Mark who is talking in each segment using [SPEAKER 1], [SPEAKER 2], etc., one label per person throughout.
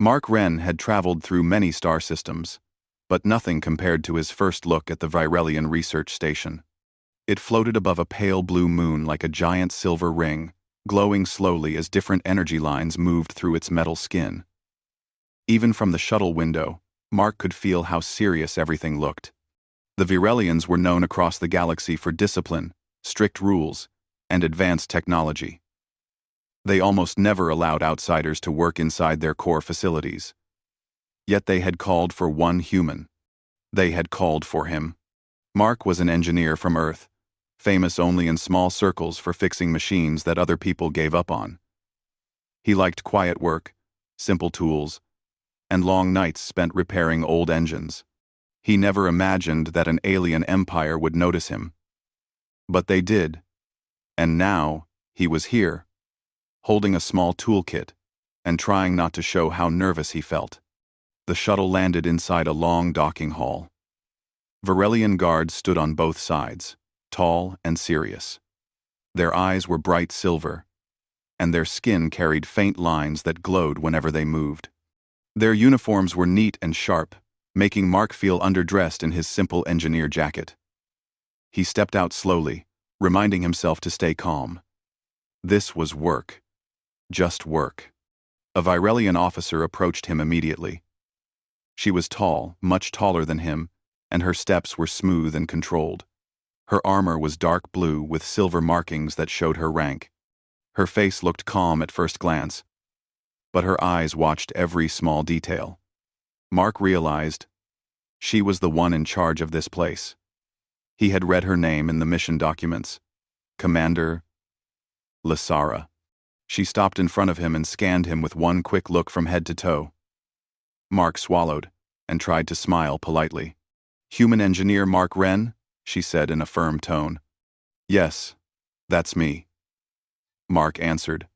[SPEAKER 1] Mark Wren had traveled through many star systems, but nothing compared to his first look at the Virelian research station. It floated above a pale blue moon like a giant silver ring, glowing slowly as different energy lines moved through its metal skin. Even from the shuttle window, Mark could feel how serious everything looked. The Virelians were known across the galaxy for discipline, strict rules, and advanced technology. They almost never allowed outsiders to work inside their core facilities. Yet they had called for one human. They had called for him. Mark was an engineer from Earth, famous only in small circles for fixing machines that other people gave up on. He liked quiet work, simple tools, and long nights spent repairing old engines. He never imagined that an alien empire would notice him. But they did. And now, he was here, holding a small toolkit, and trying not to show how nervous he felt. The shuttle landed inside a long docking hall. Virelian guards stood on both sides, tall and serious. Their eyes were bright silver, and their skin carried faint lines that glowed whenever they moved. Their uniforms were neat and sharp, making Mark feel underdressed in his simple engineer jacket. He stepped out slowly, reminding himself to stay calm. This was work. Just work. A Virelian officer approached him immediately. She was tall, much taller than him, and her steps were smooth and controlled. Her armor was dark blue with silver markings that showed her rank. Her face looked calm at first glance, but her eyes watched every small detail. Mark realized she was the one in charge of this place. He had read her name in the mission documents. Commander Lysara. She stopped in front of him and scanned him with one quick look from head to toe. Mark swallowed and tried to smile politely. "Human engineer Mark Wren?" she said in a firm tone. "Yes, that's me." Mark answered,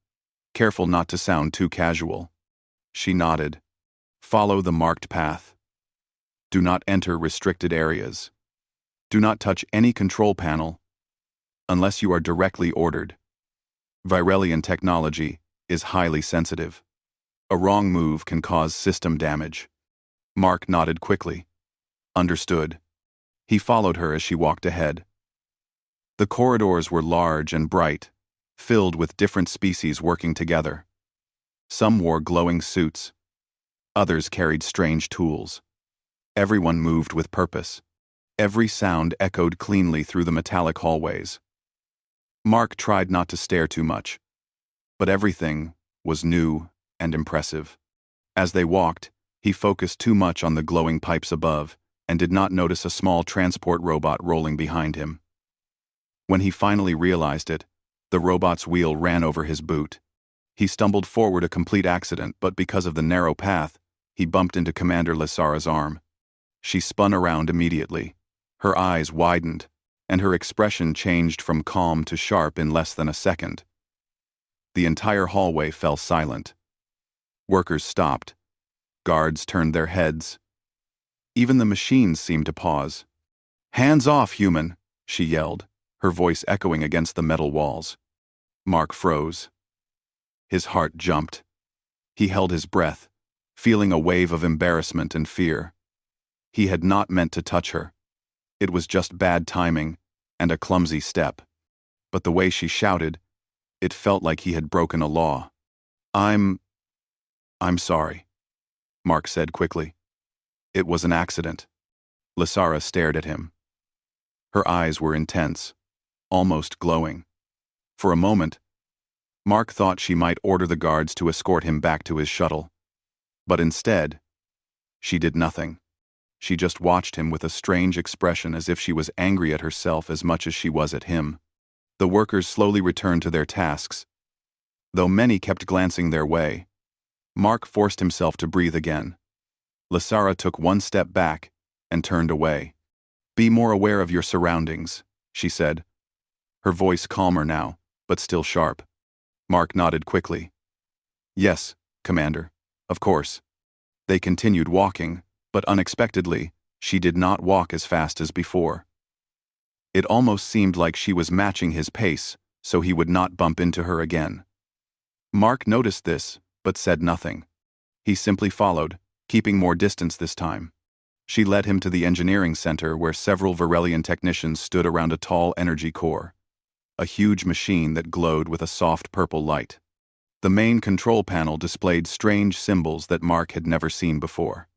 [SPEAKER 1] careful not to sound too casual. She nodded. "Follow the marked path. Do not enter restricted areas. Do not touch any control panel unless you are directly ordered. Virelian technology is highly sensitive. A wrong move can cause system damage." Mark nodded quickly. Understood. He followed her as she walked ahead. The corridors were large and bright, filled with different species working together. Some wore glowing suits. Others carried strange tools. Everyone moved with purpose. Every sound echoed cleanly through the metallic hallways. Mark tried not to stare too much, but everything was new and impressive. As they walked, he focused too much on the glowing pipes above and did not notice a small transport robot rolling behind him. When he finally realized it, the robot's wheel ran over his boot. He stumbled forward, a complete accident, but because of the narrow path, he bumped into Commander Lysara's arm. She spun around immediately. Her eyes widened, and her expression changed from calm to sharp in less than a second. The entire hallway fell silent. Workers stopped. Guards turned their heads. Even the machines seemed to pause. "Hands off, human!" she yelled, her voice echoing against the metal walls. Mark froze. His heart jumped. He held his breath, feeling a wave of embarrassment and fear. He had not meant to touch her. It was just bad timing and a clumsy step. But the way she shouted, it felt like he had broken a law. I'm sorry," Mark said quickly. "It was an accident." Lysara stared at him. Her eyes were intense, almost glowing. For a moment, Mark thought she might order the guards to escort him back to his shuttle. But instead, she did nothing. She just watched him with a strange expression, as if she was angry at herself as much as she was at him. The workers slowly returned to their tasks. Though many kept glancing their way, Mark forced himself to breathe again. Lysara took one step back and turned away. "Be more aware of your surroundings," she said, her voice calmer now, but still sharp. Mark nodded quickly. "Yes, Commander, of course." They continued walking, but unexpectedly, she did not walk as fast as before. It almost seemed like she was matching his pace, so he would not bump into her again. Mark noticed this, but said nothing. He simply followed, keeping more distance this time. She led him to the engineering center where several Varelian technicians stood around a tall energy core, a huge machine that glowed with a soft purple light. The main control panel displayed strange symbols that Mark had never seen before.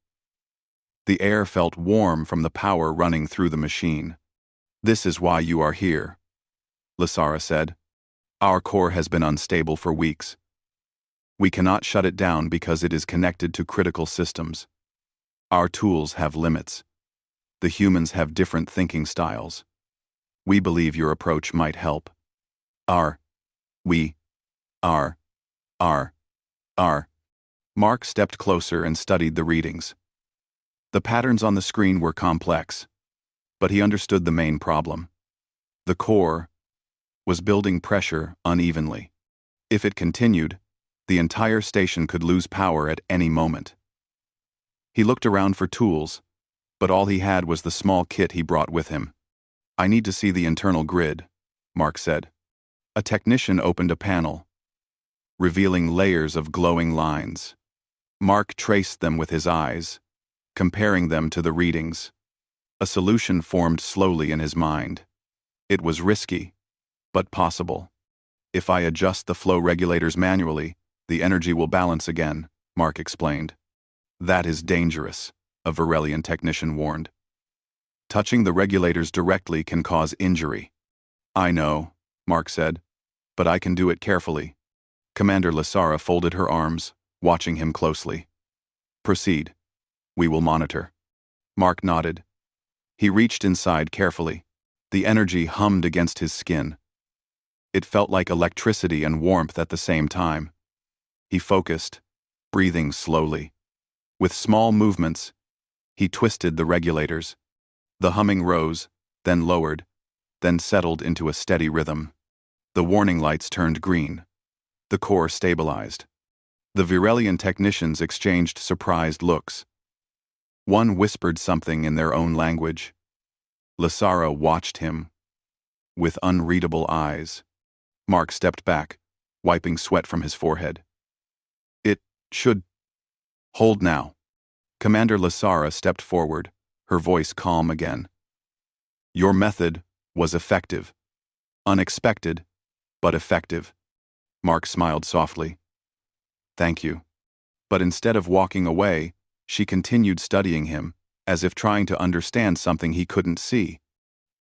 [SPEAKER 1] The air felt warm from the power running through the machine. "This is why you are here," Lasara said. "Our core has been unstable for weeks. We cannot shut it down because it is connected to critical systems. Our tools have limits. The humans have different thinking styles. We believe your approach might help." We are. Mark stepped closer and studied the readings. The patterns on the screen were complex, but he understood the main problem. The core was building pressure unevenly. If it continued, the entire station could lose power at any moment. He looked around for tools, but all he had was the small kit he brought with him. "I need to see the internal grid," Mark said. A technician opened a panel, revealing layers of glowing lines. Mark traced them with his eyes, comparing them to the readings. A solution formed slowly in his mind. It was risky, but possible. "If I adjust the flow regulators manually, the energy will balance again," Mark explained. "That is dangerous," a Varelian technician warned. "Touching the regulators directly can cause injury." "I know," Mark said, "but I can do it carefully." Commander Lasara folded her arms, watching him closely. "Proceed. We will monitor." Mark nodded. He reached inside carefully. The energy hummed against his skin. It felt like electricity and warmth at the same time. He focused, breathing slowly. With small movements, he twisted the regulators. The humming rose, then lowered, then settled into a steady rhythm. The warning lights turned green. The core stabilized. The Varelian technicians exchanged surprised looks. One whispered something in their own language. Lasara watched him with unreadable eyes. Mark stepped back, wiping sweat from his forehead. "It should hold now." Commander Lasara stepped forward, her voice calm again. "Your method was effective. Unexpected, but effective." Mark smiled softly. "Thank you." But instead of walking away, she continued studying him, as if trying to understand something he couldn't see.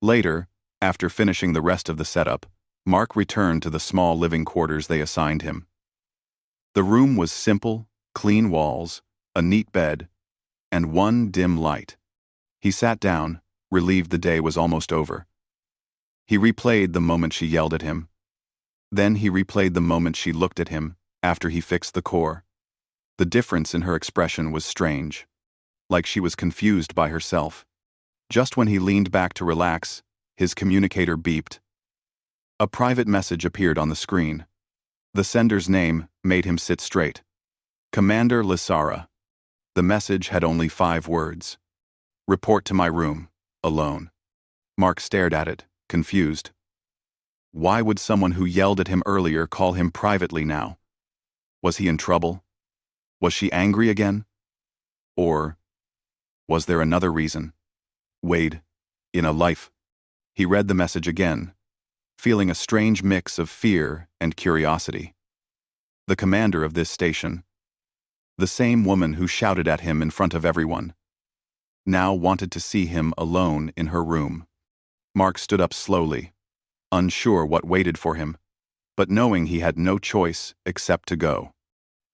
[SPEAKER 1] Later, after finishing the rest of the setup, Mark returned to the small living quarters they assigned him. The room was simple, clean walls, a neat bed, and one dim light. He sat down, relieved the day was almost over. He replayed the moment she yelled at him. Then he replayed the moment she looked at him after he fixed the core. The difference in her expression was strange, like she was confused by herself. Just when he leaned back to relax, his communicator beeped. A private message appeared on the screen. The sender's name made him sit straight. "Commander Lasara." The message had only 5 words. "Report to my room, alone." Mark stared at it, confused. Why would someone who yelled at him earlier call him privately now? Was he in trouble? Was she angry again? Or was there another reason? Wade, in a life. He read the message again, feeling a strange mix of fear and curiosity. The commander of this station, the same woman who shouted at him in front of everyone, now wanted to see him alone in her room. Mark stood up slowly, unsure what waited for him, but knowing he had no choice except to go.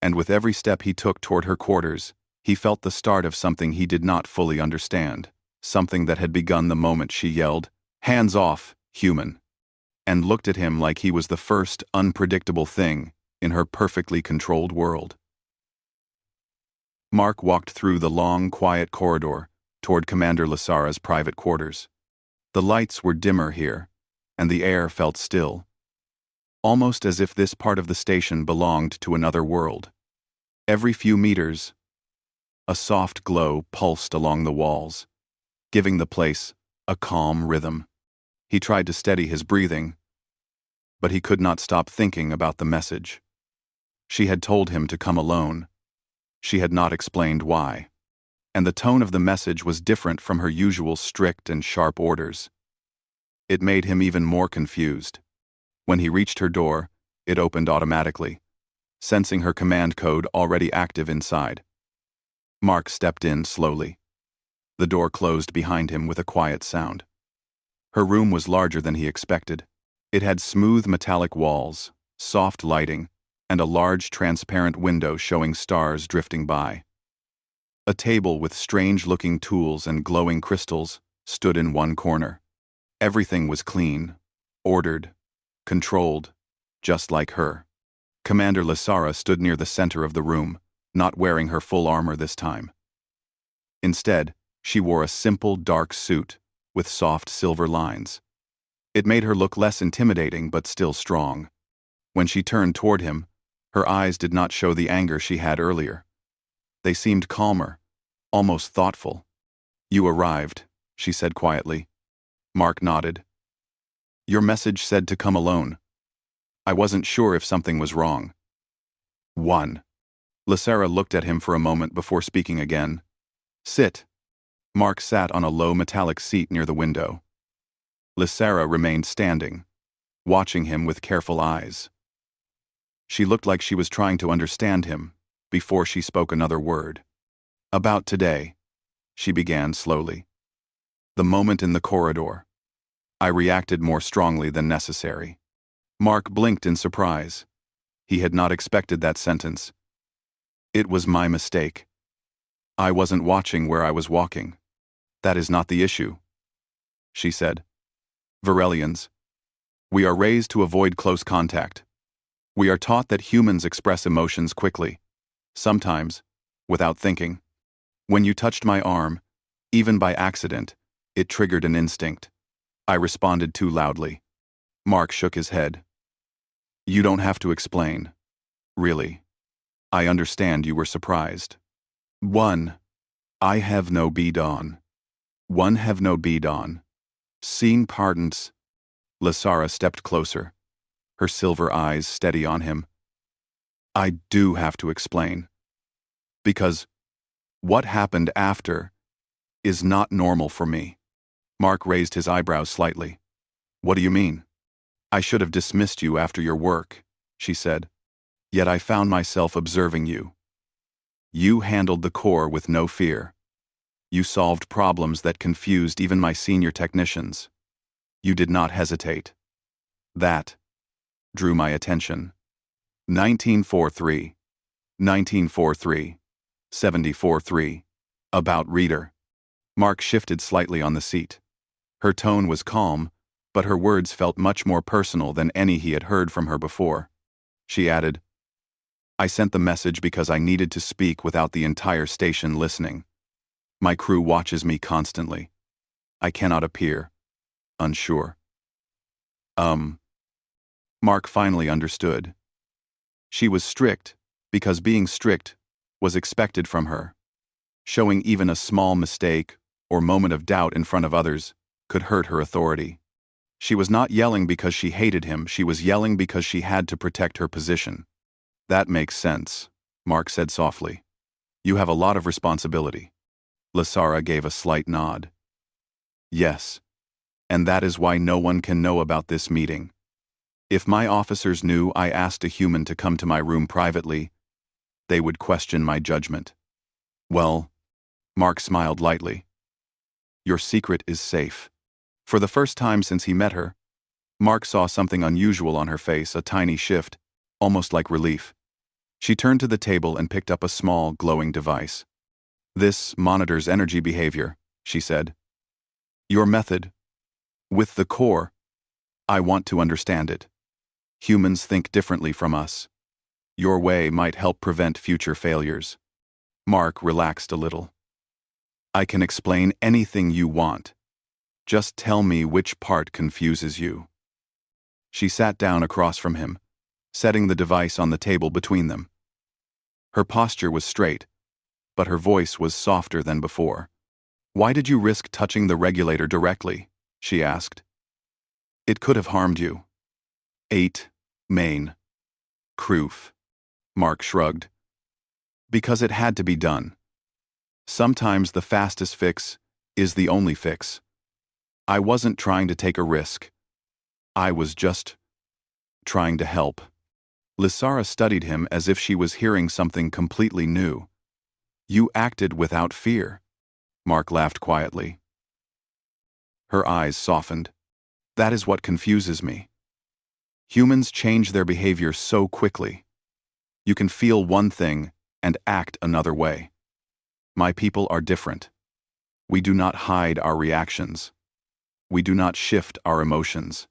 [SPEAKER 1] And with every step he took toward her quarters, he felt the start of something he did not fully understand, something that had begun the moment she yelled, "Hands off, human," and looked at him like he was the first unpredictable thing in her perfectly controlled world. Mark walked through the long, quiet corridor toward Commander Lasara's private quarters. The lights were dimmer here, and the air felt still, almost as if this part of the station belonged to another world. Every few meters, a soft glow pulsed along the walls, giving the place a calm rhythm. He tried to steady his breathing, but he could not stop thinking about the message. She had told him to come alone, She had not explained why, and the tone of the message was different from her usual strict and sharp orders. It made him even more confused. When he reached her door, it opened automatically, sensing her command code already active inside. Mark stepped in slowly. The door closed behind him with a quiet sound. Her room was larger than he expected. It had smooth metallic walls, soft lighting, and a large transparent window showing stars drifting by. A table with strange-looking tools and glowing crystals stood in one corner. Everything was clean, ordered, controlled, just like her. Commander Lasara stood near the center of the room, not wearing her full armor this time. Instead, she wore a simple dark suit with soft silver lines. It made her look less intimidating but still strong. When she turned toward him, her eyes did not show the anger she had earlier. They seemed calmer, almost thoughtful. "You arrived," she said quietly. Mark nodded. "Your message said to come alone. I wasn't sure if something was wrong." 1. Lasara looked at him for a moment before speaking again. "Sit." Mark sat on a low metallic seat near the window. Lasara remained standing, watching him with careful eyes. She looked like she was trying to understand him before she spoke another word. "About today," she began slowly. "The moment in the corridor. I reacted more strongly than necessary." Mark blinked in surprise. He had not expected that sentence. "It was my mistake. I wasn't watching where I was walking." "That is not the issue," she said. "Varelians, we are raised to avoid close contact. We are taught that humans express emotions quickly, sometimes without thinking. When you touched my arm, even by accident, it triggered an instinct. I responded too loudly." Mark shook his head. "You don't have to explain. Really. I understand you were surprised." 1. I have no bidon. One have no bidon. Scene pardons. Lasara stepped closer, her silver eyes steady on him. "I do have to explain. Because what happened after is not normal for me." Mark raised his eyebrows slightly. "What do you mean?" "I should have dismissed you after your work," she said. "Yet I found myself observing you. You handled the core with no fear. You solved problems that confused even my senior technicians. You did not hesitate. That drew my attention." 1943. 1943. 74-3. About reader. Mark shifted slightly on the seat. Her tone was calm, but her words felt much more personal than any he had heard from her before. She added, "I sent the message because I needed to speak without the entire station listening. My crew watches me constantly. I cannot appear unsure." Mark finally understood. She was strict because being strict was expected from her. Showing even a small mistake or moment of doubt in front of others could hurt her authority. She was not yelling because she hated him, she was yelling because she had to protect her position. "That makes sense," Mark said softly. "You have a lot of responsibility." Lasara gave a slight nod. "Yes, and that is why no one can know about this meeting. If my officers knew I asked a human to come to my room privately, they would question my judgment." "Well," Mark smiled lightly, "your secret is safe." For the first time since he met her, Mark saw something unusual on her face, a tiny shift, almost like relief. She turned to the table and picked up a small, glowing device. "This monitors energy behavior," she said. "Your method, with the core, I want to understand it. Humans think differently from us. Your way might help prevent future failures." Mark relaxed a little. "I can explain anything you want. Just tell me which part confuses you." She sat down across from him, setting the device on the table between them. Her posture was straight, but her voice was softer than before. "Why did you risk touching the regulator directly?" she asked. "It could have harmed you." 8. Main. Croof. Mark shrugged. Because it had to be done. Sometimes the fastest fix is the only fix. I wasn't trying to take a risk. I was just trying to help. Lysara studied him as if she was hearing something completely new. You acted without fear. Mark laughed quietly. Her eyes softened. That is what confuses me. Humans change their behavior so quickly. You can feel one thing and act another way. My people are different. We do not hide our reactions. We do not shift our emotions.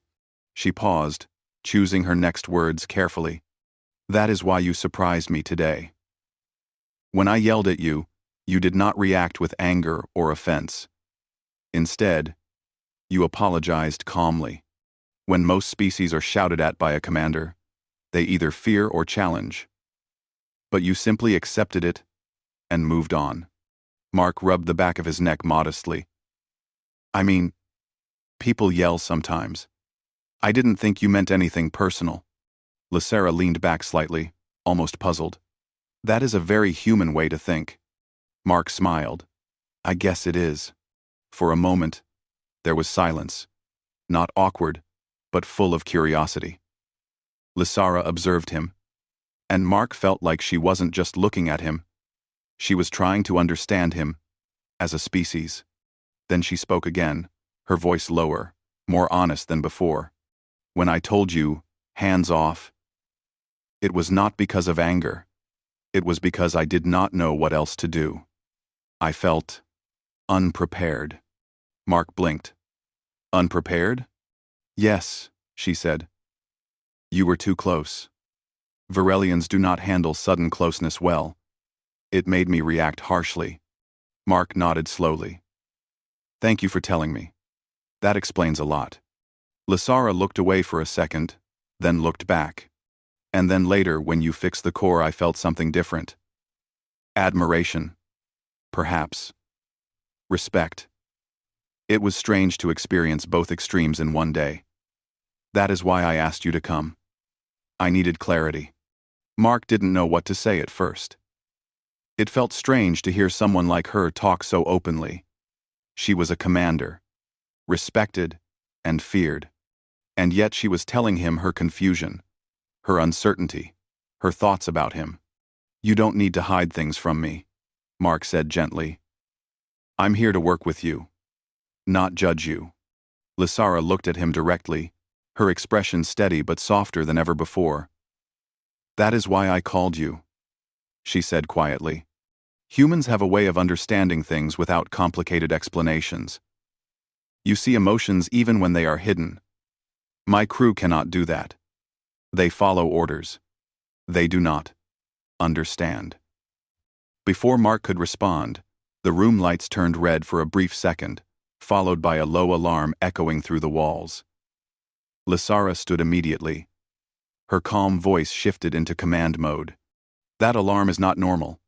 [SPEAKER 1] She paused, choosing her next words carefully. That is why you surprised me today. When I yelled at you, you did not react with anger or offense. Instead, you apologized calmly. When most species are shouted at by a commander, they either fear or challenge. But you simply accepted it and moved on. Mark rubbed the back of his neck modestly. I mean, people yell sometimes. I didn't think you meant anything personal. Lysara leaned back slightly, almost puzzled. That is a very human way to think. Mark smiled. I guess it is. For a moment, there was silence. Not awkward, but full of curiosity. Lysara observed him, and Mark felt like she wasn't just looking at him. She was trying to understand him, as a species. Then she spoke again, her voice lower, more honest than before. When I told you, hands off, it was not because of anger. It was because I did not know what else to do. I felt unprepared. Mark blinked. Unprepared? Yes, she said. You were too close. Varelians do not handle sudden closeness well. It made me react harshly. Mark nodded slowly. Thank you for telling me. That explains a lot. Lysara looked away for a second, then looked back. And then later, when you fixed the core, I felt something different. Admiration. Perhaps. Respect. It was strange to experience both extremes in one day. That is why I asked you to come. I needed clarity. Mark didn't know what to say at first. It felt strange to hear someone like her talk so openly. She was a commander, respected and feared. And yet she was telling him her confusion, her uncertainty, her thoughts about him. You don't need to hide things from me, Mark said gently. I'm here to work with you, not judge you. Lysara looked at him directly, her expression steady but softer than ever before. That is why I called you, she said quietly. Humans have a way of understanding things without complicated explanations. You see emotions even when they are hidden. My crew cannot do that. They follow orders. They do not understand. Before Mark could respond, the room lights turned red for a brief second, followed by a low alarm echoing through the walls. Lysara stood immediately. Her calm voice shifted into command mode. That alarm is not normal.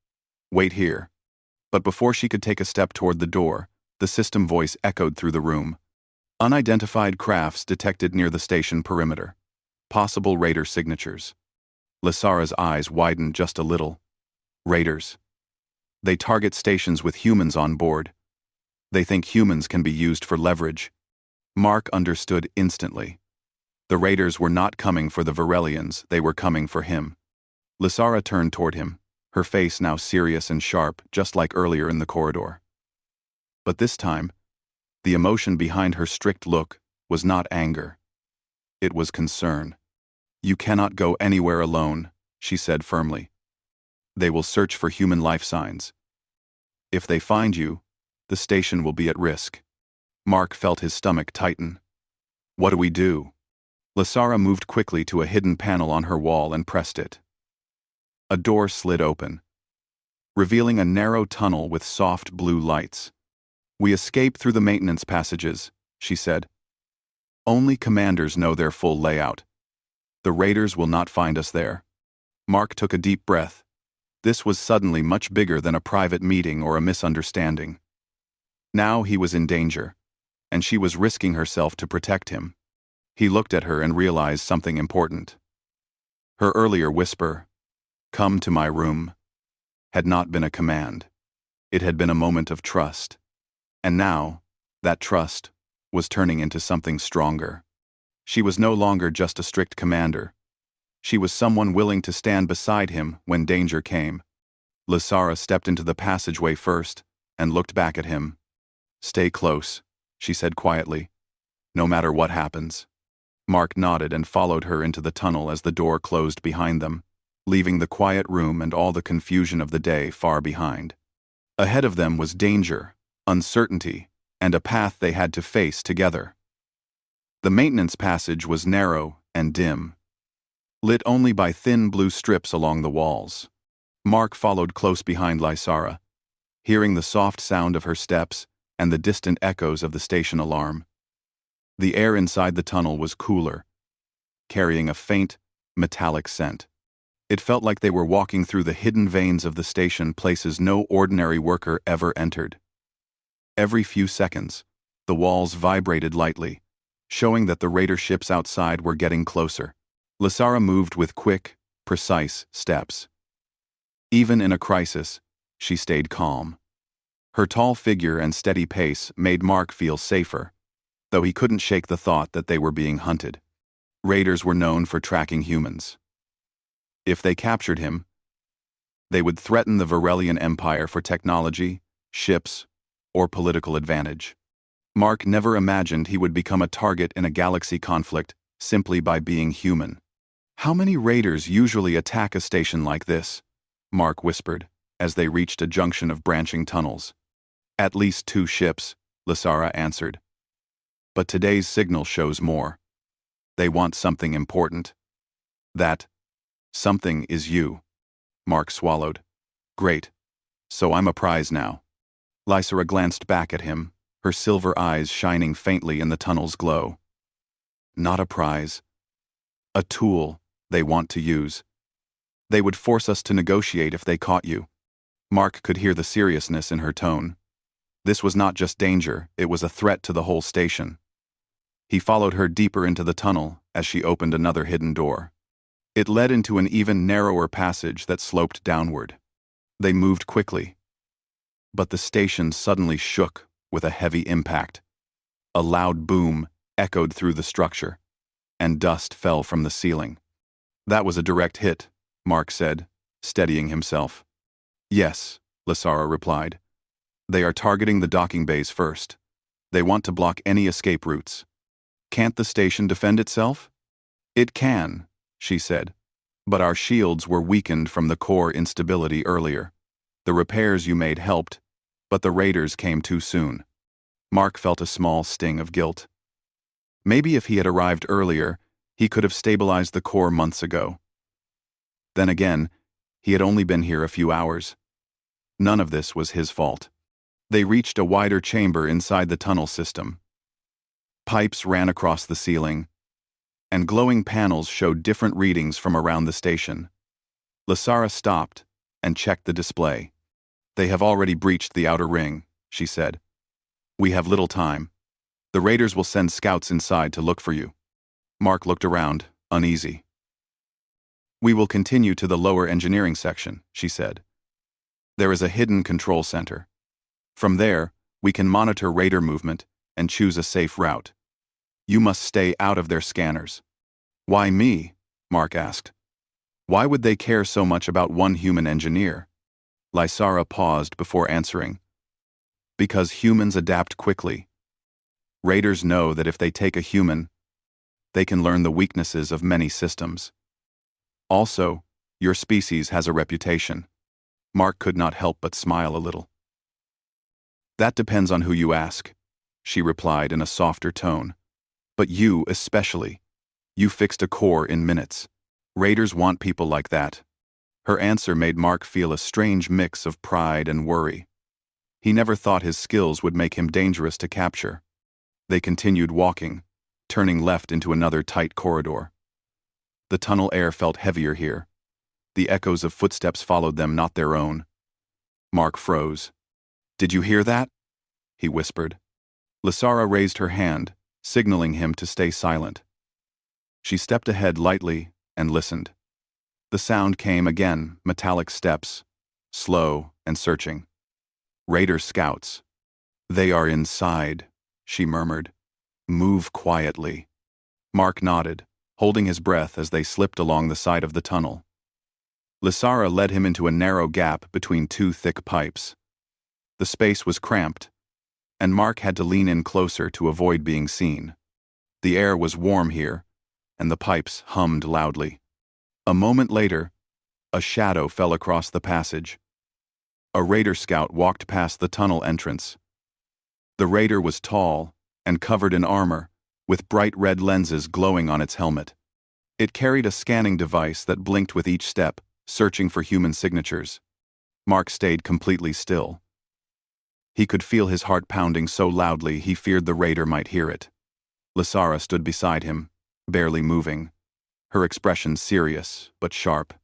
[SPEAKER 1] Wait here. But before she could take a step toward the door, the system voice echoed through the room. Unidentified crafts detected near the station perimeter. Possible raider signatures. Lysara's eyes widened just a little. Raiders. They target stations with humans on board. They think humans can be used for leverage. Mark understood instantly. The raiders were not coming for the Varelians, they were coming for him. Lysara turned toward him, her face now serious and sharp, just like earlier in the corridor. But this time, the emotion behind her strict look was not anger. It was concern. You cannot go anywhere alone, she said firmly. They will search for human life signs. If they find you, the station will be at risk. Mark felt his stomach tighten. What do we do? Lysara moved quickly to a hidden panel on her wall and pressed it. A door slid open, revealing a narrow tunnel with soft blue lights. We escape through the maintenance passages, she said. Only commanders know their full layout. The raiders will not find us there. Mark took a deep breath. This was suddenly much bigger than a private meeting or a misunderstanding. Now he was in danger, and she was risking herself to protect him. He looked at her and realized something important. Her earlier whisper, "Come to my room," had not been a command. It had been a moment of trust. And now, that trust was turning into something stronger. She was no longer just a strict commander. She was someone willing to stand beside him when danger came. Lysara stepped into the passageway first and looked back at him. "Stay close," she said quietly. "No matter what happens." Mark nodded and followed her into the tunnel as the door closed behind them, leaving the quiet room and all the confusion of the day far behind. Ahead of them was danger, uncertainty, and a path they had to face together. The maintenance passage was narrow and dim, lit only by thin blue strips along the walls. Mark followed close behind Lysara, hearing the soft sound of her steps and the distant echoes of the station alarm. The air inside the tunnel was cooler, carrying a faint, metallic scent. It felt like they were walking through the hidden veins of the station, places no ordinary worker ever entered. Every few seconds, the walls vibrated lightly, showing that the raider ships outside were getting closer. Lysara moved with quick, precise steps. Even in a crisis, she stayed calm. Her tall figure and steady pace made Mark feel safer, though he couldn't shake the thought that they were being hunted. Raiders were known for tracking humans. If they captured him, they would threaten the Varelian Empire for technology, ships, or political advantage. Mark never imagined he would become a target in a galaxy conflict simply by being human. "How many raiders usually attack a station like this?" Mark whispered, as they reached a junction of branching tunnels. "At least 2 ships," Lysara answered. "But today's signal shows more. They want something important. That something is you." Mark swallowed. "Great. So I'm a prize now." Lysara glanced back at him, her silver eyes shining faintly in the tunnel's glow. "Not a prize. A tool they want to use. They would force us to negotiate if they caught you." Mark could hear the seriousness in her tone. This was not just danger, it was a threat to the whole station. He followed her deeper into the tunnel as she opened another hidden door. It led into an even narrower passage that sloped downward. They moved quickly. But the station suddenly shook with a heavy impact. A loud boom echoed through the structure, and dust fell from the ceiling. "That was a direct hit," Mark said, steadying himself. "Yes," Lysara replied. "They are targeting the docking bays first. They want to block any escape routes." "Can't the station defend itself?" "It can," she said. "But our shields were weakened from the core instability earlier. The repairs you made helped, but the raiders came too soon." Mark felt a small sting of guilt. Maybe if he had arrived earlier, he could have stabilized the core months ago. Then again, he had only been here a few hours. None of this was his fault. They reached a wider chamber inside the tunnel system. Pipes ran across the ceiling, and glowing panels showed different readings from around the station. Lysara stopped and checked the display. "They have already breached the outer ring," she said. "We have little time. The raiders will send scouts inside to look for you." Mark looked around, uneasy. "We will continue to the lower engineering section," she said. "There is a hidden control center. From there, we can monitor raider movement and choose a safe route. You must stay out of their scanners." "Why me?" Mark asked. "Why would they care so much about one human engineer?" Lysara paused before answering. "Because humans adapt quickly. Raiders know that if they take a human, they can learn the weaknesses of many systems. Also, your species has a reputation." Mark could not help but smile a little. "That depends on who you ask," she replied in a softer tone. "But you especially. You fixed a core in minutes. Raiders want people like that." Her answer made Mark feel a strange mix of pride and worry. He never thought his skills would make him dangerous to capture. They continued walking, turning left into another tight corridor. The tunnel air felt heavier here. The echoes of footsteps followed them, not their own. Mark froze. "Did you hear that?" he whispered. Lysara raised her hand, signaling him to stay silent. She stepped ahead lightly and listened. The sound came again, metallic steps, slow and searching. Raider scouts. They are inside, she murmured. Move quietly. Mark nodded, holding his breath as they slipped along the side of the tunnel. Lysara led him into a narrow gap between two thick pipes. The space was cramped, and Mark had to lean in closer to avoid being seen. The air was warm here, and the pipes hummed loudly. A moment later, a shadow fell across the passage. A raider scout walked past the tunnel entrance. The raider was tall and covered in armor, with bright red lenses glowing on its helmet. It carried a scanning device that blinked with each step, searching for human signatures. Mark stayed completely still. He could feel his heart pounding so loudly he feared the raider might hear it. Lysara stood beside him, barely moving, her expression serious but sharp.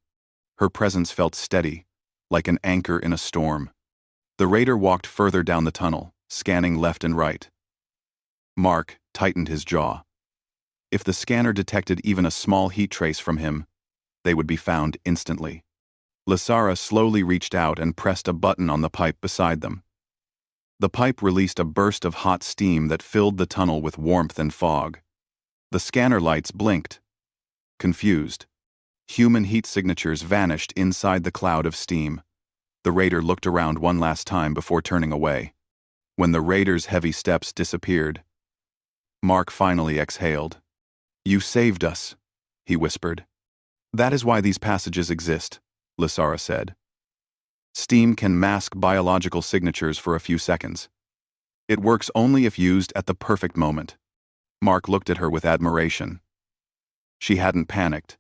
[SPEAKER 1] Her presence felt steady, like an anchor in a storm. The raider walked further down the tunnel, scanning left and right. Mark tightened his jaw. If the scanner detected even a small heat trace from him, they would be found instantly. Lysara slowly reached out and pressed a button on the pipe beside them. The pipe released a burst of hot steam that filled the tunnel with warmth and fog. The scanner lights blinked. Confused, human heat signatures vanished inside the cloud of steam. The raider looked around one last time before turning away. When the raider's heavy steps disappeared, Mark finally exhaled. "You saved us," he whispered. "That is why these passages exist," Lysara said. Steam can mask biological signatures for a few seconds. It works only if used at the perfect moment. Mark looked at her with admiration. She hadn't panicked.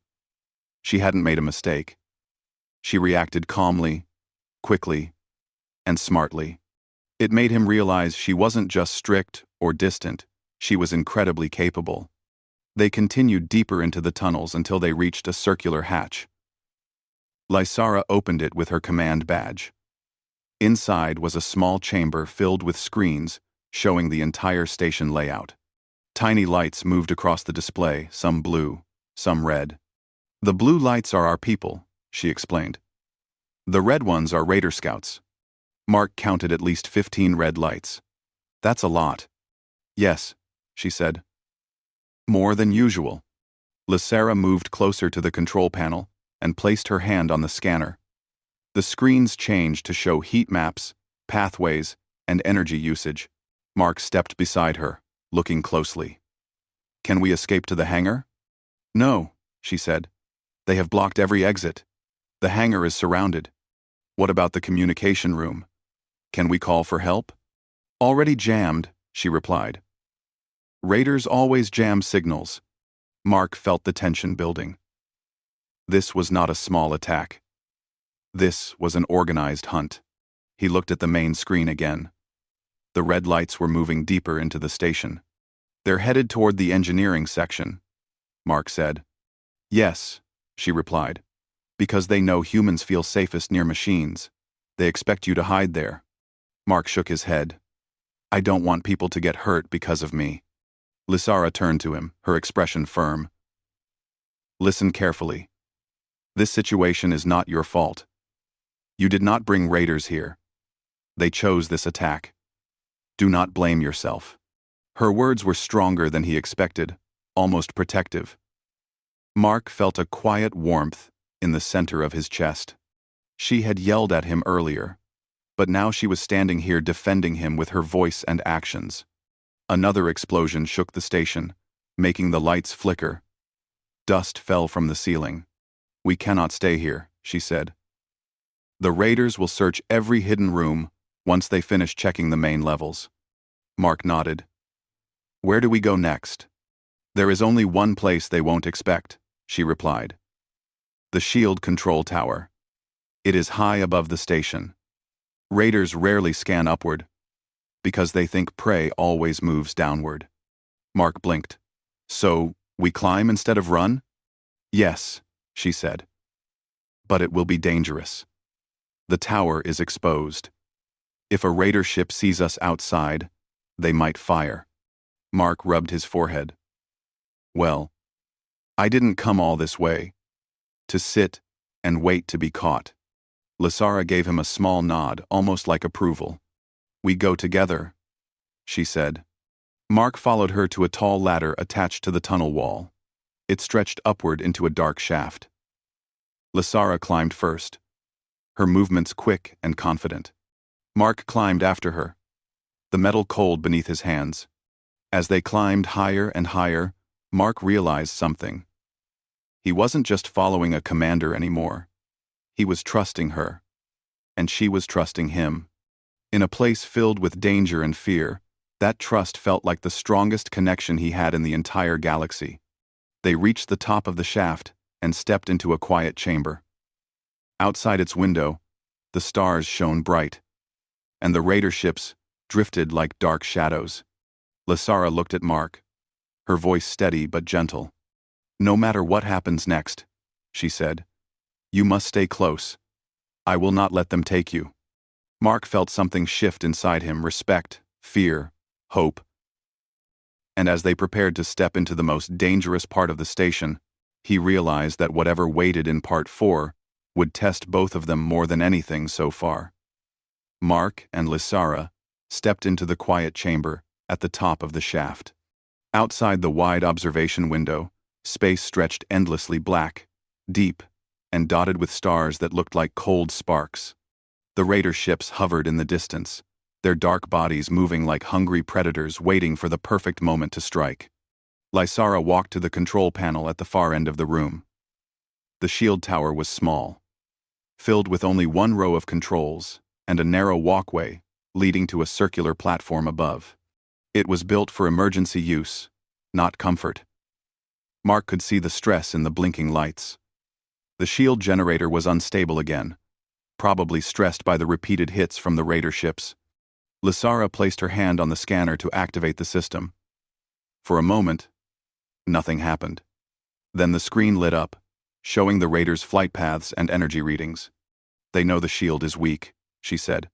[SPEAKER 1] She hadn't made a mistake. She reacted calmly, quickly, and smartly. It made him realize she wasn't just strict or distant, she was incredibly capable. They continued deeper into the tunnels until they reached a circular hatch. Lysara opened it with her command badge. Inside was a small chamber filled with screens showing the entire station layout. Tiny lights moved across the display, some blue, some red. "The blue lights are our people," she explained. "The red ones are Raider Scouts." Mark counted at least 15 red lights. "That's a lot." "Yes," she said. "More than usual." Lysara moved closer to the control panel and placed her hand on the scanner. The screens changed to show heat maps, pathways, and energy usage. Mark stepped beside her, looking closely. "Can we escape to the hangar?" "No," she said. "They have blocked every exit. The hangar is surrounded." "What about the communication room? Can we call for help?" "Already jammed," she replied. Raiders always jam signals. Mark felt the tension building. This was not a small attack. This was an organized hunt. He looked at the main screen again. The red lights were moving deeper into the station. "They're headed toward the engineering section," Mark said. "Yes," she replied, "because they know humans feel safest near machines. They expect you to hide there." Mark shook his head. "I don't want people to get hurt because of me." Lysara turned to him, her expression firm. "Listen carefully. This situation is not your fault. You did not bring raiders here. They chose this attack. Do not blame yourself." Her words were stronger than he expected, almost protective. Mark felt a quiet warmth in the center of his chest. She had yelled at him earlier, but now she was standing here defending him with her voice and actions. Another explosion shook the station, making the lights flicker. Dust fell from the ceiling. "We cannot stay here," she said. "The raiders will search every hidden room once they finish checking the main levels." Mark nodded. "Where do we go next?" "There is only one place they won't expect," she replied. "The shield control tower. It is high above the station. Raiders rarely scan upward, because they think prey always moves downward." Mark blinked. "So, we climb instead of run?" "Yes," she said. "But it will be dangerous. The tower is exposed. If a raider ship sees us outside, they might fire." Mark rubbed his forehead. "Well, I didn't come all this way to sit and wait to be caught." Lysara gave him a small nod, almost like approval. "We go together," she said. Mark followed her to a tall ladder attached to the tunnel wall. It stretched upward into a dark shaft. Lysara climbed first, her movements quick and confident. Mark climbed after her, the metal cold beneath his hands. As they climbed higher and higher, Mark realized something. He wasn't just following a commander anymore. He was trusting her, and she was trusting him. In a place filled with danger and fear, that trust felt like the strongest connection he had in the entire galaxy. They reached the top of the shaft and stepped into a quiet chamber. Outside its window, the stars shone bright, and the raider ships drifted like dark shadows. Lysara looked at Mark, her voice steady but gentle. "No matter what happens next," she said, "you must stay close. I will not let them take you." Mark felt something shift inside him, respect, fear, hope. And as they prepared to step into the most dangerous part of the station, he realized that whatever waited in Part 4 would test both of them more than anything so far. Mark and Lysara stepped into the quiet chamber at the top of the shaft. Outside the wide observation window, space stretched endlessly black, deep, and dotted with stars that looked like cold sparks. The raider ships hovered in the distance, their dark bodies moving like hungry predators waiting for the perfect moment to strike. Lysara walked to the control panel at the far end of the room. The shield tower was small, filled with only one row of controls and a narrow walkway leading to a circular platform above. It was built for emergency use, not comfort. Mark could see the stress in the blinking lights. The shield generator was unstable again, probably stressed by the repeated hits from the raider ships. Lysara placed her hand on the scanner to activate the system. For a moment, nothing happened. Then the screen lit up, showing the raiders' flight paths and energy readings. "They know the shield is weak," she said.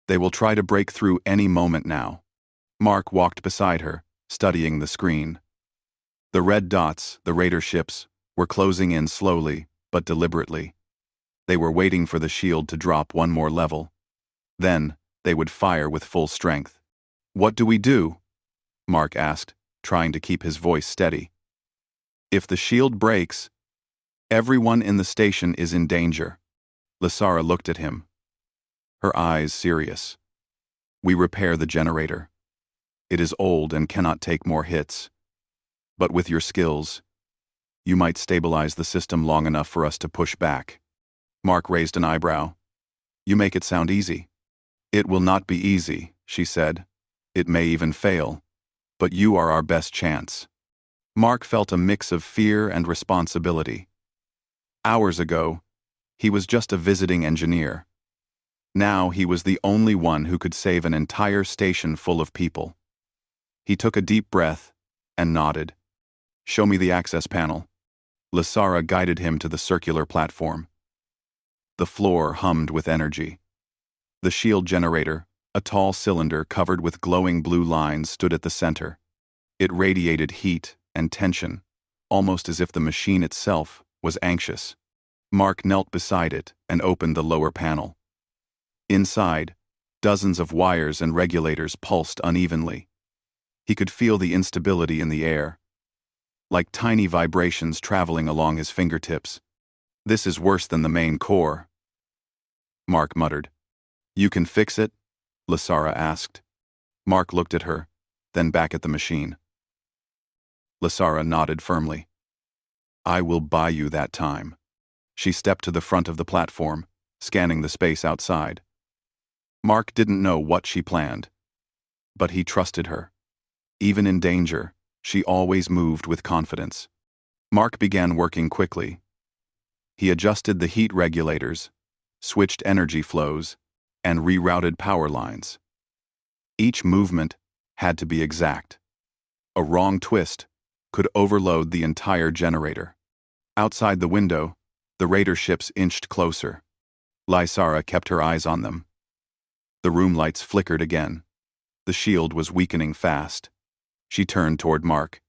[SPEAKER 1] "They will try to break through any moment now." Mark walked beside her, studying the screen. The red dots, the raider ships, were closing in slowly but deliberately. They were waiting for the shield to drop one more level. Then, they would fire with full strength. "What do we do?" Mark asked, trying to keep his voice steady. "If the shield breaks, everyone in the station is in danger." Lysara looked at him, her eyes serious. "We repair the generator. It is old and cannot take more hits. But with your skills, you might stabilize the system long enough for us to push back." Mark raised an eyebrow. "You make it sound easy." "It will not be easy," she said. "It may even fail. But you are our best chance." Mark felt a mix of fear and responsibility. Hours ago, he was just a visiting engineer. Now he was the only one who could save an entire station full of people. He took a deep breath and nodded. "Show me the access panel." Lysara guided him to the circular platform. The floor hummed with energy. The shield generator, a tall cylinder covered with glowing blue lines, stood at the center. It radiated heat and tension, almost as if the machine itself was anxious. Mark knelt beside it and opened the lower panel. Inside, dozens of wires and regulators pulsed unevenly. He could feel the instability in the air, like tiny vibrations traveling along his fingertips. "This is worse than the main core," Mark muttered. "You can fix it?" Lysara asked. Mark looked at her, then back at the machine. Lysara nodded firmly. "I will buy you that time." She stepped to the front of the platform, scanning the space outside. Mark didn't know what she planned, but he trusted her. Even in danger, she always moved with confidence. Mark began working quickly. He adjusted the heat regulators, switched energy flows, and rerouted power lines. Each movement had to be exact. A wrong twist could overload the entire generator. Outside the window, the raider ships inched closer. Lysara kept her eyes on them. The room lights flickered again. The shield was weakening fast. She turned toward Mark.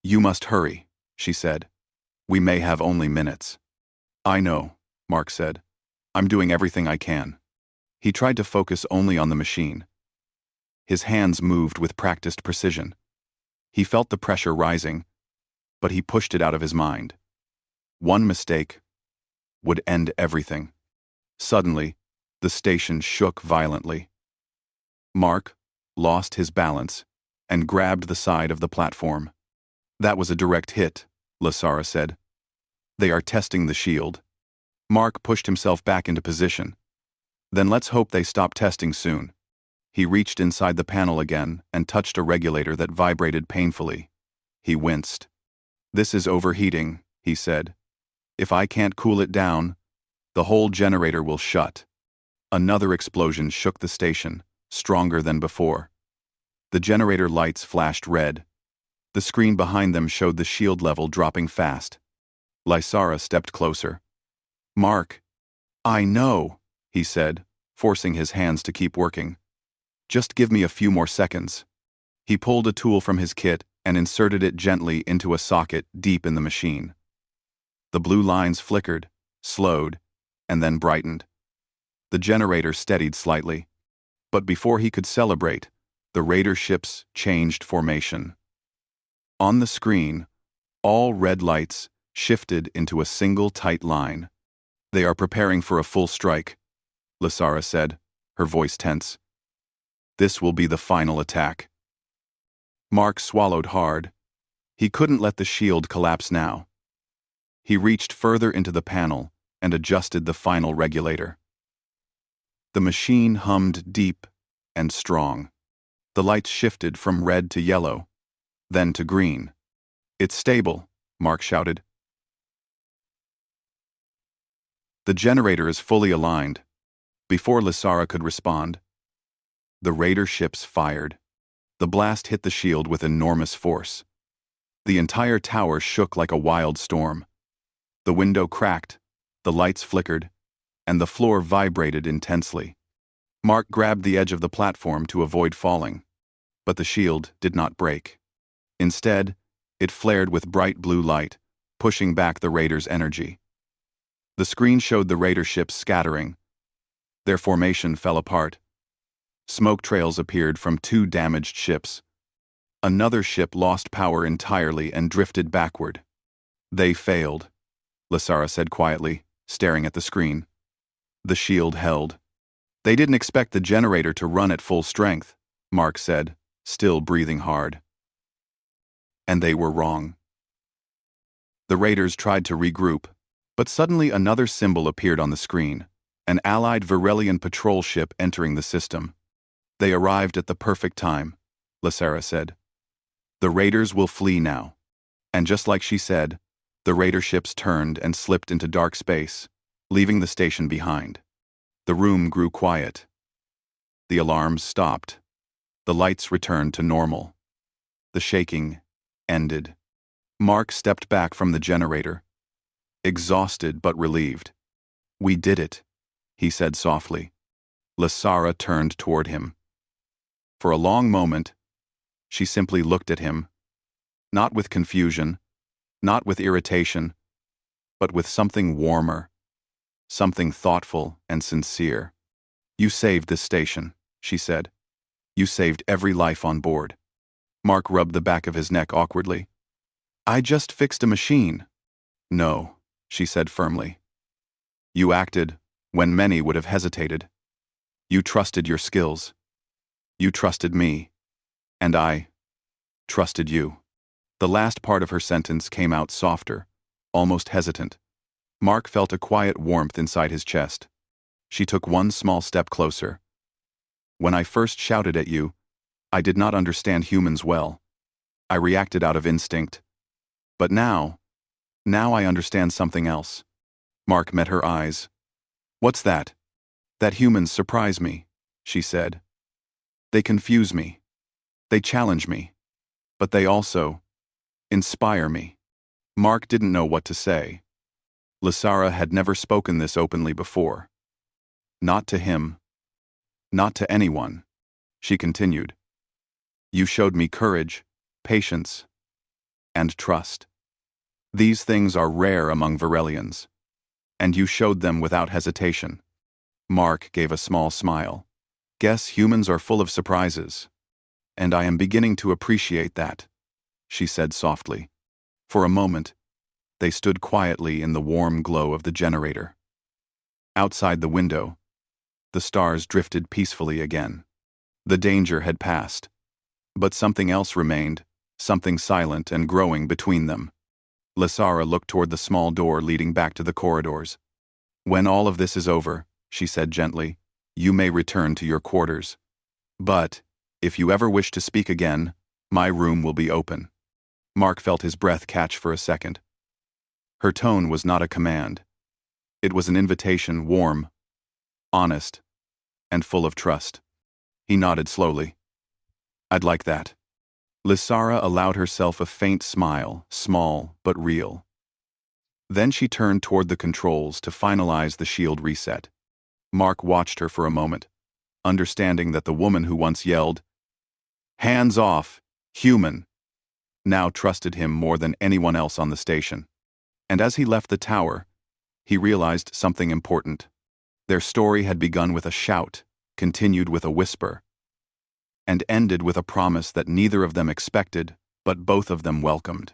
[SPEAKER 1] "You must hurry," she said. "We may have only minutes." "I know," Mark said. I'm doing everything I can. He tried to focus only on the machine. His hands moved with practiced precision. He felt the pressure rising, but he pushed it out of his mind. One mistake would end everything. Suddenly, the station shook violently. Mark lost his balance and grabbed the side of the platform. That was a direct hit, Lasara said. They are testing the shield. Mark pushed himself back into position. Then let's hope they stop testing soon. He reached inside the panel again and touched a regulator that vibrated painfully. He winced. This is overheating, he said. If I can't cool it down, the whole generator will shut. Another explosion shook the station, stronger than before. The generator lights flashed red. The screen behind them showed the shield level dropping fast. Lysara stepped closer. Mark, I know, he said, forcing his hands to keep working. Just give me a few more seconds. He pulled a tool from his kit and inserted it gently into a socket deep in the machine. The blue lines flickered, slowed, and then brightened. The generator steadied slightly. But before he could celebrate, the raider ships changed formation. On the screen, all red lights shifted into a single tight line. They are preparing for a full strike, Lasara said, her voice tense. This will be the final attack. Mark swallowed hard. He couldn't let the shield collapse now. He reached further into the panel and adjusted the final regulator. The machine hummed deep and strong. The lights shifted from red to yellow, then to green. It's stable, Mark shouted. The generator is fully aligned. Before Lasara could respond, the raider ships fired. The blast hit the shield with enormous force. The entire tower shook like a wild storm. The window cracked, the lights flickered, and the floor vibrated intensely. Mark grabbed the edge of the platform to avoid falling, but the shield did not break. Instead, it flared with bright blue light, pushing back the raiders' energy. The screen showed the raider ships scattering. Their formation fell apart. Smoke trails appeared from 2 damaged ships. Another ship lost power entirely and drifted backward. They failed, Lasara said quietly, staring at the screen. The shield held. They didn't expect the generator to run at full strength, Mark said, still breathing hard. And they were wrong. The raiders tried to regroup, but suddenly another symbol appeared on the screen, an allied Virelian patrol ship entering the system. They arrived at the perfect time, Lasara said. The raiders will flee now. And just like she said, the raider ships turned and slipped into dark space, leaving the station behind. The room grew quiet. The alarms stopped. The lights returned to normal. The shaking ended. Mark stepped back from the generator, exhausted but relieved. We did it, he said softly. Lasara turned toward him. For a long moment, she simply looked at him, not with confusion, not with irritation, but with something warmer, something thoughtful and sincere. You saved this station, she said. You saved every life on board. Mark rubbed the back of his neck awkwardly. I just fixed a machine. No, she said firmly. You acted when many would have hesitated. You trusted your skills. You trusted me. And I trusted you. The last part of her sentence came out softer, almost hesitant. Mark felt a quiet warmth inside his chest. She took one small step closer. When I first shouted at you, I did not understand humans well. I reacted out of instinct. But now I understand something else. Mark met her eyes. What's that? That humans surprise me, she said. They confuse me. They challenge me. But they also inspire me. Mark didn't know what to say. Lasara had never spoken this openly before. Not to him. Not to anyone. She continued. You showed me courage, patience, and trust. These things are rare among Virelians. And you showed them without hesitation. Mark gave a small smile. Guess humans are full of surprises. And I am beginning to appreciate that, she said softly. For a moment, they stood quietly in the warm glow of the generator. Outside the window, the stars drifted peacefully again. The danger had passed. But something else remained, something silent and growing between them. Lysara looked toward the small door leading back to the corridors. When all of this is over, she said gently, you may return to your quarters. But, if you ever wish to speak again, my room will be open. Mark felt his breath catch for a second. Her tone was not a command. It was an invitation, warm, honest, and full of trust. He nodded slowly. I'd like that. Lysara allowed herself a faint smile, small but real. Then she turned toward the controls to finalize the shield reset. Mark watched her for a moment, understanding that the woman who once yelled, "Hands off, human," now trusted him more than anyone else on the station. And as he left the tower, he realized something important. Their story had begun with a shout, continued with a whisper, and ended with a promise that neither of them expected, but both of them welcomed.